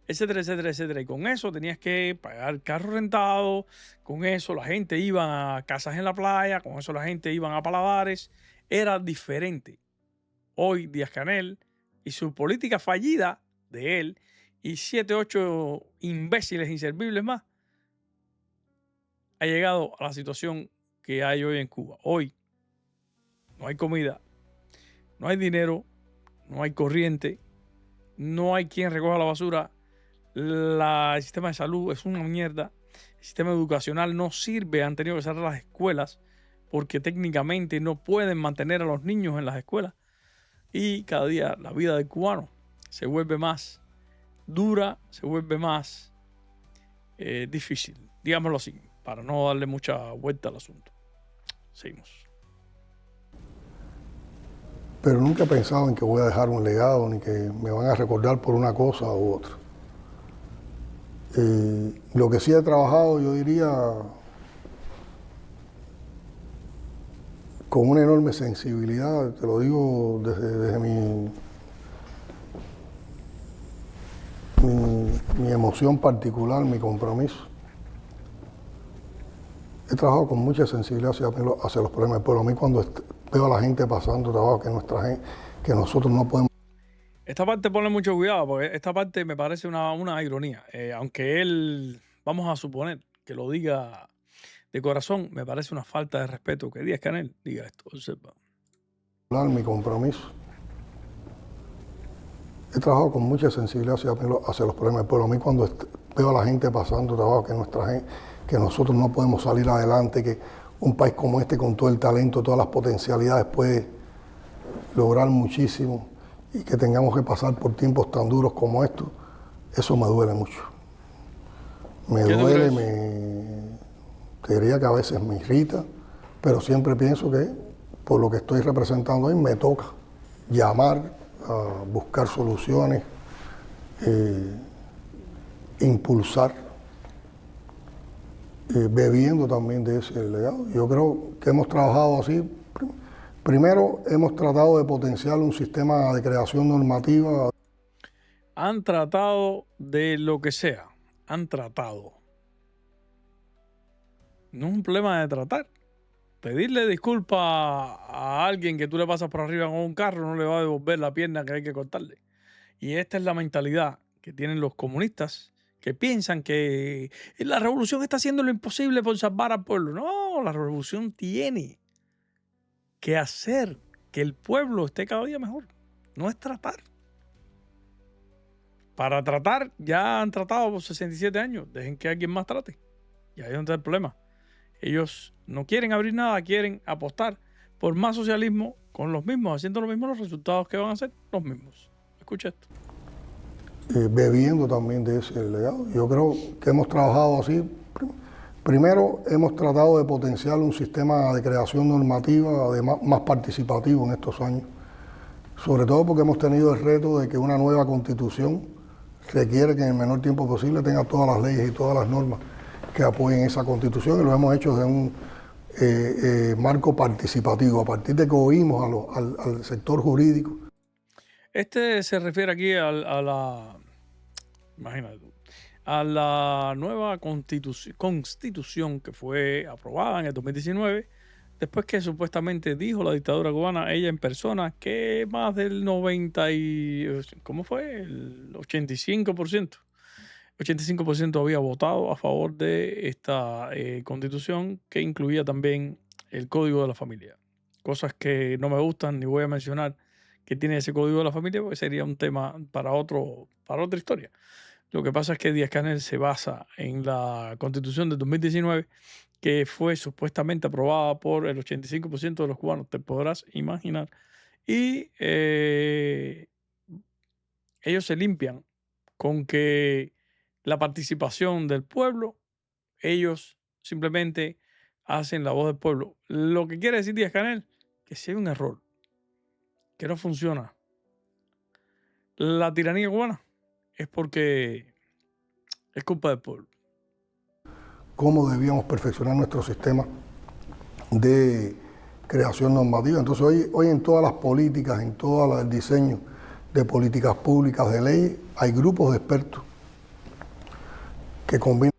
etcétera, etcétera, etcétera. Y con eso tenías que pagar carro rentado. Con eso la gente iba a casas en la playa. Con eso la gente iba a paladares. Era diferente. Hoy Díaz-Canel y su política fallida de él y 7, 8 imbéciles inservibles más ha llegado a la situación que hay hoy en Cuba. Hoy no hay comida, no hay dinero, no hay corriente, no hay quien recoja la basura. El sistema de salud es una mierda. El sistema educacional no sirve. Han tenido que cerrar las escuelas porque técnicamente no pueden mantener a los niños en las escuelas. Y cada día la vida del cubano se vuelve más dura, se vuelve más difícil, digámoslo así, para no darle mucha vuelta al asunto. Seguimos. Pero nunca he pensado en que voy a dejar un legado, ni que me van a recordar por una cosa u otra. Lo que sí he trabajado, yo diría, con una enorme sensibilidad, te lo digo desde mi emoción particular, mi compromiso. He trabajado con mucha sensibilidad hacia los problemas del pueblo. A mí cuando veo a la gente pasando trabajo que nosotros no podemos. Esta parte ponle mucho cuidado, porque esta parte me parece una ironía. Aunque él, vamos a suponer que lo diga de corazón, me parece una falta de respeto que Díaz-Canel diga esto. Observa. Mi compromiso. He trabajado con mucha sensibilidad hacia los problemas del pueblo. A mí cuando veo a la gente pasando trabajo que nosotros no podemos salir adelante, que un país como este con todo el talento, todas las potencialidades puede lograr muchísimo y que tengamos que pasar por tiempos tan duros como estos, eso me duele mucho. Me ¿Qué tú duele, crees? te diría que a veces me irrita, pero siempre pienso que por lo que estoy representando hoy me toca llamar a buscar soluciones, eh, impulsar, bebiendo también de ese legado. Yo creo que hemos trabajado así. Primero, hemos tratado de potenciar un sistema de creación normativa. Han tratado de lo que sea. Han tratado. No es un problema de tratar. Pedirle disculpas a alguien que tú le pasas por arriba con un carro no le va a devolver la pierna que hay que cortarle. Y esta es la mentalidad que tienen los comunistas, que piensan que la revolución está haciendo lo imposible por salvar al pueblo. No, la revolución tiene que hacer que el pueblo esté cada día mejor. No es tratar. Para tratar, ya han tratado por 67 años. Dejen que alguien más trate. Y ahí es donde está el problema. Ellos no quieren abrir nada, quieren apostar por más socialismo con los mismos, haciendo lo mismo, los resultados que van a ser los mismos. Escucha esto. Bebiendo también de ese legado. Yo creo que hemos trabajado así. Primero, hemos tratado de potenciar un sistema de creación normativa más participativo en estos años, sobre todo porque hemos tenido el reto de que una nueva constitución requiere que en el menor tiempo posible tenga todas las leyes y todas las normas que apoyen esa constitución, y lo hemos hecho desde un marco participativo, a partir de que oímos al sector jurídico. Este se refiere aquí imagínate tú, a la nueva constitución que fue aprobada en el 2019, después que supuestamente dijo la dictadura cubana, ella en persona, que más del 90 y, ¿cómo fue? El 85%. 85% había votado a favor de esta constitución que incluía también el Código de la Familia. Cosas que no me gustan ni voy a mencionar que tiene ese Código de la Familia porque sería un tema para otra historia. Lo que pasa es que Díaz-Canel se basa en la constitución de 2019 que fue supuestamente aprobada por el 85% de los cubanos, te podrás imaginar. Y ellos se limpian con que la participación del pueblo, ellos simplemente hacen la voz del pueblo. Lo que quiere decir Díaz-Canel, que si hay un error, que no funciona, la tiranía cubana, es porque es culpa del pueblo. Cómo debíamos perfeccionar nuestro sistema de creación normativa. Entonces hoy en todas las políticas, en todo el diseño de políticas públicas, de ley, hay grupos de expertos que combinan.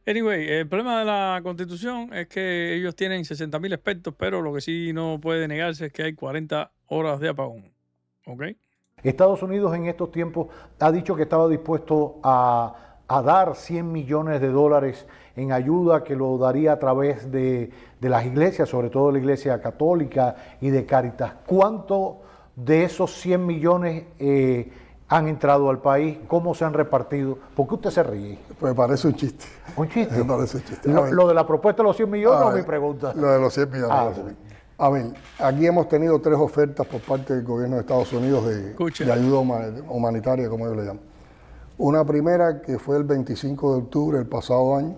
Anyway, el problema de la constitución es que ellos tienen 60.000 expertos, pero lo que sí no puede negarse es que hay 40 horas de apagón. ¿Ok? Estados Unidos en estos tiempos ha dicho que estaba dispuesto a dar 100 millones de dólares en ayuda, que lo daría a través de las iglesias, sobre todo la iglesia católica y de Cáritas. ¿Cuánto de esos 100 millones han entrado al país? ¿Cómo se han repartido? ¿Por qué usted se ríe? Pues parece un chiste. ¿Un chiste? Me parece un chiste. ¿Lo de la propuesta de los 100 millones o mi pregunta? Lo de los 100 millones. Bueno. A ver, aquí hemos tenido 3 ofertas por parte del gobierno de Estados Unidos de ayuda humanitaria, como ellos le llaman. Una primera que fue el 25 de octubre del pasado año,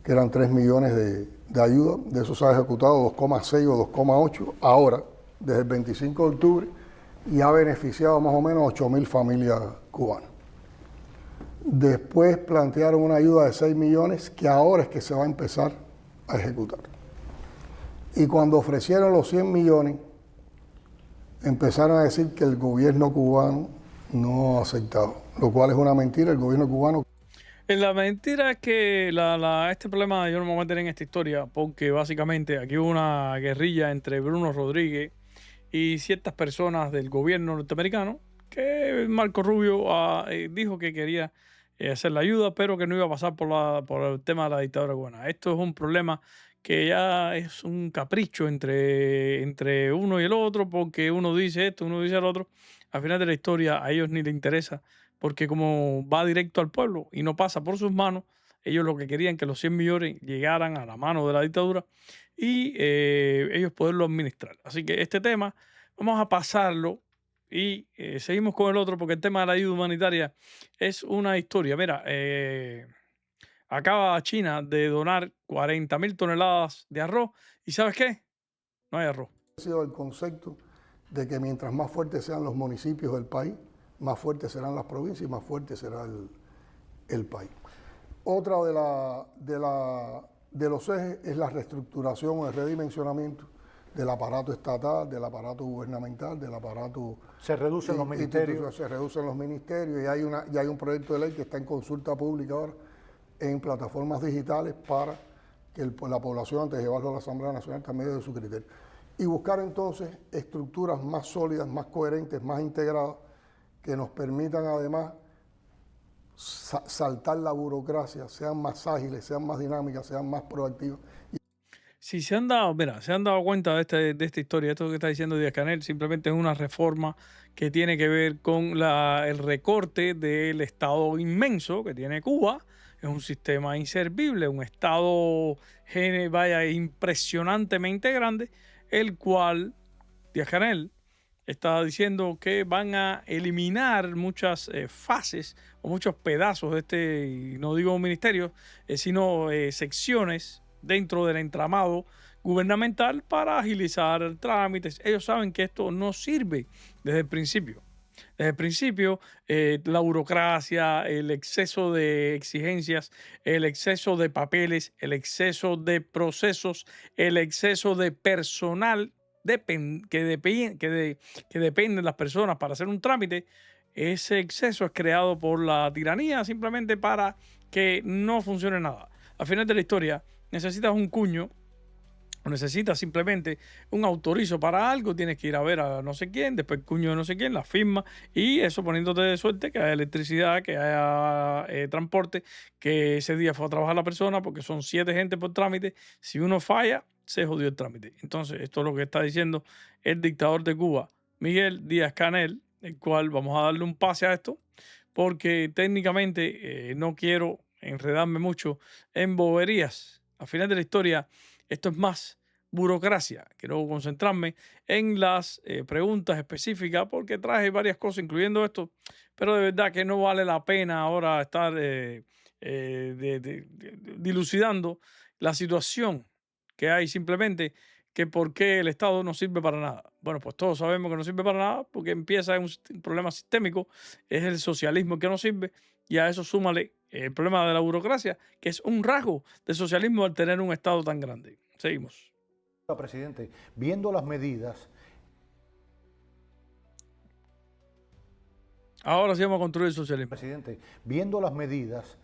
que eran 3 millones de ayuda. De eso se ha ejecutado 2,6 o 2,8 ahora, desde el 25 de octubre, y ha beneficiado más o menos 8.000 familias cubanas. Después plantearon una ayuda de 6 millones que ahora es que se va a empezar a ejecutar. Y cuando ofrecieron los 100 millones, empezaron a decir que el gobierno cubano no ha aceptado, lo cual es una mentira. El gobierno cubano... La mentira es que este problema yo no me voy a meter en esta historia porque básicamente aquí hubo una guerrilla entre Bruno Rodríguez y ciertas personas del gobierno norteamericano que Marco Rubio dijo que quería hacer la ayuda, pero que no iba a pasar por el tema de la dictadura cubana. Esto es un problema que ya es un capricho entre uno y el otro, porque uno dice esto, uno dice el otro. Al final de la historia a ellos ni les interesa, porque como va directo al pueblo y no pasa por sus manos, ellos lo que querían que los 100 millones llegaran a la mano de la dictadura y ellos poderlo administrar. Así que este tema vamos a pasarlo y seguimos con el otro, porque el tema de la ayuda humanitaria es una historia. Mira, Acaba China de donar 40.000 toneladas de arroz y ¿sabes qué? No hay arroz. Ha sido el concepto de que mientras más fuertes sean los municipios del país, más fuertes serán las provincias y más fuerte será el país. Otra de los ejes es la reestructuración o el redimensionamiento del aparato estatal, del aparato gubernamental, del aparato... Se reducen los ministerios. Se reducen los ministerios y hay un proyecto de ley que está en consulta pública ahora en plataformas digitales para que la población, antes de llevarlo a la Asamblea Nacional, también de su criterio. Y buscar entonces estructuras más sólidas, más coherentes, más integradas, que nos permitan además saltar la burocracia, sean más ágiles, sean más dinámicas, sean más proactivas. Si se han dado, mira, se han dado cuenta de esta historia, esto que está diciendo Díaz-Canel, simplemente es una reforma que tiene que ver con el recorte del Estado inmenso que tiene Cuba. Es un sistema inservible, un Estado impresionantemente grande, el cual Díaz-Canel está diciendo que van a eliminar muchas fases o muchos pedazos de y no digo ministerios, sino secciones dentro del entramado gubernamental para agilizar trámites. Ellos saben que esto no sirve desde el principio. Desde el principio, la burocracia, el exceso de exigencias, el exceso de papeles, el exceso de procesos, el exceso de personal que dependen de las personas para hacer un trámite, ese exceso es creado por la tiranía simplemente para que no funcione nada. Al final de la historia, necesitas un cuño o necesitas simplemente un autorizo para algo, tienes que ir a ver a no sé quién, después el cuño de no sé quién, la firma, y eso poniéndote de suerte que haya electricidad, que haya transporte, que ese día fue a trabajar la persona, porque son 7 gente por trámite. Si uno falla, se jodió el trámite. Entonces, esto es lo que está diciendo el dictador de Cuba, Miguel Díaz-Canel, el cual vamos a darle un pase a esto, porque técnicamente no quiero enredarme mucho en boberías. Al final de la historia, esto es más burocracia. Quiero concentrarme en las preguntas específicas porque traje varias cosas, incluyendo esto, pero de verdad que no vale la pena ahora estar dilucidando la situación que hay, simplemente que por qué el Estado no sirve para nada. Bueno, pues todos sabemos que no sirve para nada porque empieza un problema sistémico, es el socialismo que no sirve, y a eso súmale el problema de la burocracia, que es un rasgo del socialismo al tener un Estado tan grande. Seguimos. Presidente, viendo las medidas... Ahora sí vamos a construir el socialismo. Presidente, viendo las medidas,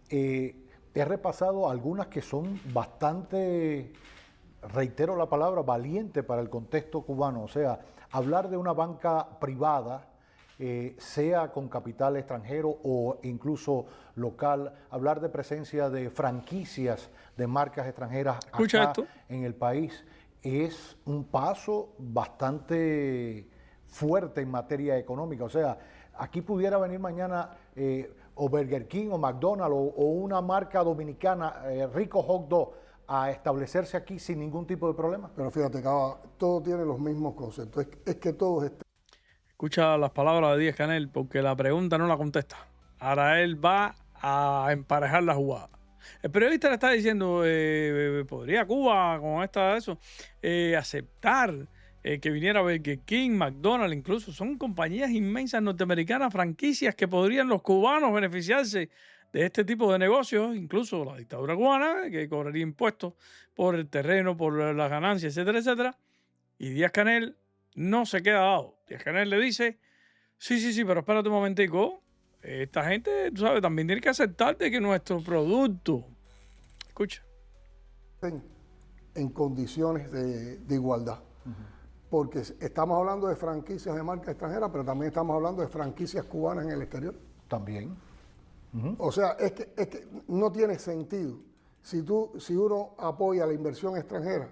he repasado algunas que son bastante, reitero la palabra, valiente para el contexto cubano. O sea, hablar de una banca privada, sea con capital extranjero o incluso local, hablar de presencia de franquicias de marcas extranjeras acá en el país, es un paso bastante fuerte en materia económica. O sea, aquí pudiera venir mañana o Burger King o McDonald's o una marca dominicana, Rico Hot Dog, a establecerse aquí sin ningún tipo de problema. Pero fíjate, todo tiene los mismos conceptos. Es que todos están... Escucha las palabras de Díaz-Canel porque la pregunta no la contesta. Ahora él va a emparejar la jugada. El periodista le está diciendo, ¿podría Cuba con eso aceptar que viniera Burger King, McDonald's, incluso? Son compañías inmensas norteamericanas, franquicias que podrían los cubanos beneficiarse de este tipo de negocios, incluso la dictadura cubana, que cobraría impuestos por el terreno, por las ganancias, etcétera, etcétera. Y Díaz-Canel no se queda dado. Díaz-Canel le dice, sí, pero espérate un momentico. Esta gente, tú sabes, también tiene que aceptar de que nuestro producto, escucha, en condiciones de igualdad. Porque estamos hablando de franquicias de marca extranjera, pero también estamos hablando de franquicias cubanas en el exterior. También. O sea, es que no tiene sentido. Si uno apoya la inversión extranjera,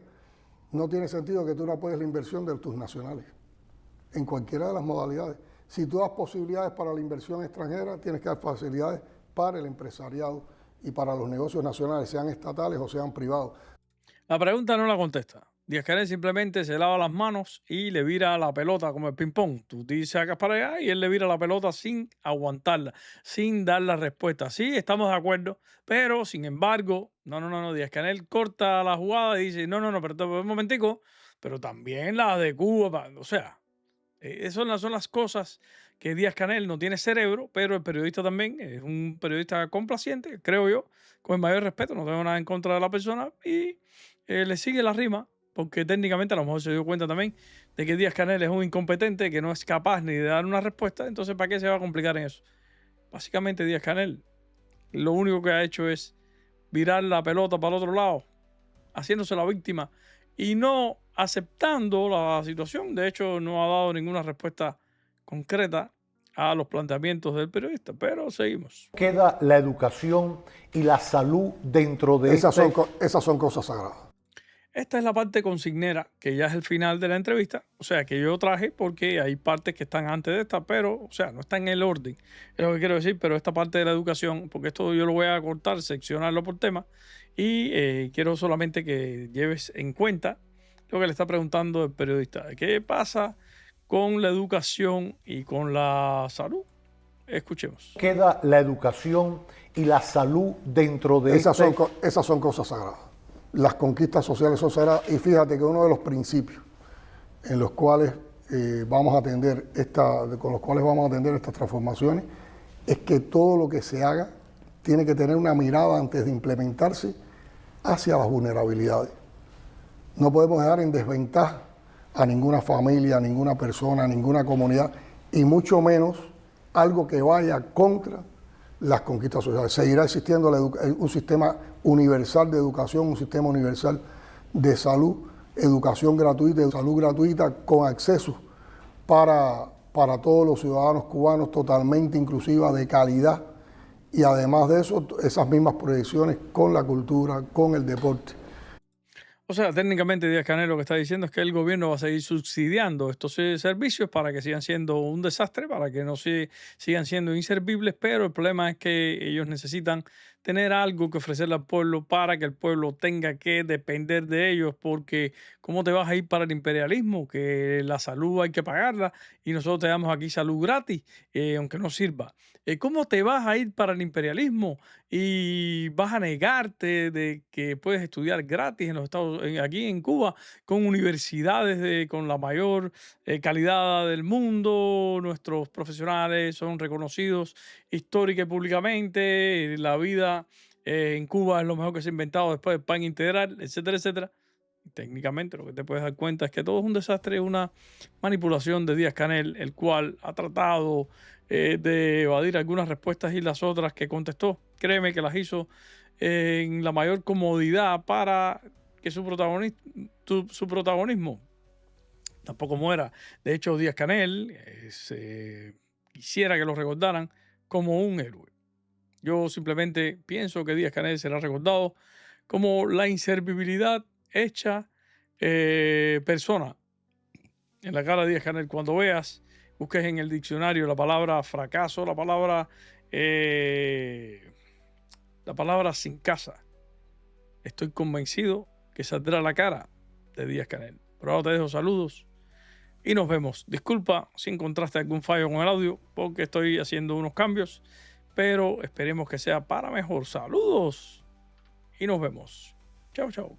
no tiene sentido que tú no apoyes la inversión de tus nacionales, en cualquiera de las modalidades. Si tú das posibilidades para la inversión extranjera, tienes que dar facilidades para el empresariado y para los negocios nacionales, sean estatales o sean privados. La pregunta no la contesta. Díaz-Canel simplemente se lava las manos y le vira la pelota como el ping-pong. Tú te sacas para allá y él le vira la pelota sin aguantarla, sin dar la respuesta. Sí, estamos de acuerdo, pero sin embargo, no. Díaz-Canel corta la jugada y dice, no, pero un momentico, pero también la de Cuba. O sea, esas son las cosas que Díaz-Canel no tiene cerebro, pero el periodista también es un periodista complaciente, creo yo, con el mayor respeto, no tengo nada en contra de la persona y le sigue la rima porque técnicamente a lo mejor se dio cuenta también de que Díaz-Canel es un incompetente que no es capaz ni de dar una respuesta, entonces ¿para qué se va a complicar en eso? Básicamente Díaz-Canel lo único que ha hecho es virar la pelota para el otro lado, haciéndose la víctima y no aceptando la situación. De hecho, no ha dado ninguna respuesta concreta a los planteamientos del periodista, pero seguimos. Queda la educación y la salud dentro de esas son cosas sagradas. Esta es la parte consignera, que ya es el final de la entrevista, o sea, que yo traje porque hay partes que están antes de esta, pero, o sea, no está en el orden, es lo que quiero decir, pero esta parte de la educación, porque esto yo lo voy a cortar, seccionarlo por tema, y quiero solamente que lleves en cuenta lo que le está preguntando el periodista. ¿Qué pasa con la educación y con la salud? Escuchemos. Queda la educación y la salud dentro de esas son cosas sagradas. Las conquistas sociales son sagradas y fíjate que uno de los principios en los cuales vamos a atender estas transformaciones es que todo lo que se haga tiene que tener una mirada antes de implementarse hacia las vulnerabilidades. No podemos dejar en desventaja a ninguna familia, a ninguna persona, a ninguna comunidad y mucho menos algo que vaya contra las conquistas sociales. Seguirá existiendo un sistema universal de educación, un sistema universal de salud, educación gratuita, salud gratuita con acceso para todos los ciudadanos cubanos, totalmente inclusiva, de calidad, y además de eso, esas mismas proyecciones con la cultura, con el deporte. O sea, técnicamente Díaz-Canel lo que está diciendo es que el gobierno va a seguir subsidiando estos servicios para que sigan siendo un desastre, para que no sigan siendo inservibles, pero el problema es que ellos necesitan tener algo que ofrecerle al pueblo para que el pueblo tenga que depender de ellos, porque ¿cómo te vas a ir para el imperialismo? Que la salud hay que pagarla y nosotros te damos aquí salud gratis, aunque no sirva. ¿Cómo te vas a ir para el imperialismo y vas a negarte de que puedes estudiar gratis en los aquí en Cuba, con universidades con la mayor calidad del mundo? Nuestros profesionales son reconocidos histórica y públicamente, la vida en Cuba es lo mejor que se ha inventado después del pan integral, etcétera, etcétera. Técnicamente lo que te puedes dar cuenta es que todo es un desastre, una manipulación de Díaz-Canel, el cual ha tratado de evadir algunas respuestas y las otras que contestó, créeme que las hizo en la mayor comodidad para que su protagonismo tampoco muera. De hecho, Díaz-Canel quisiera que lo recordaran como un héroe. Yo simplemente pienso que Díaz-Canel será recordado como la inservibilidad hecha persona. En la cara de Díaz-Canel, cuando veas, busques en el diccionario la palabra fracaso, la palabra sin casa. Estoy convencido que saldrá la cara de Díaz-Canel. Pero ahora te dejo saludos y nos vemos. Disculpa si encontraste algún fallo con el audio porque estoy haciendo unos cambios, pero esperemos que sea para mejor. Saludos y nos vemos. Chao, chao.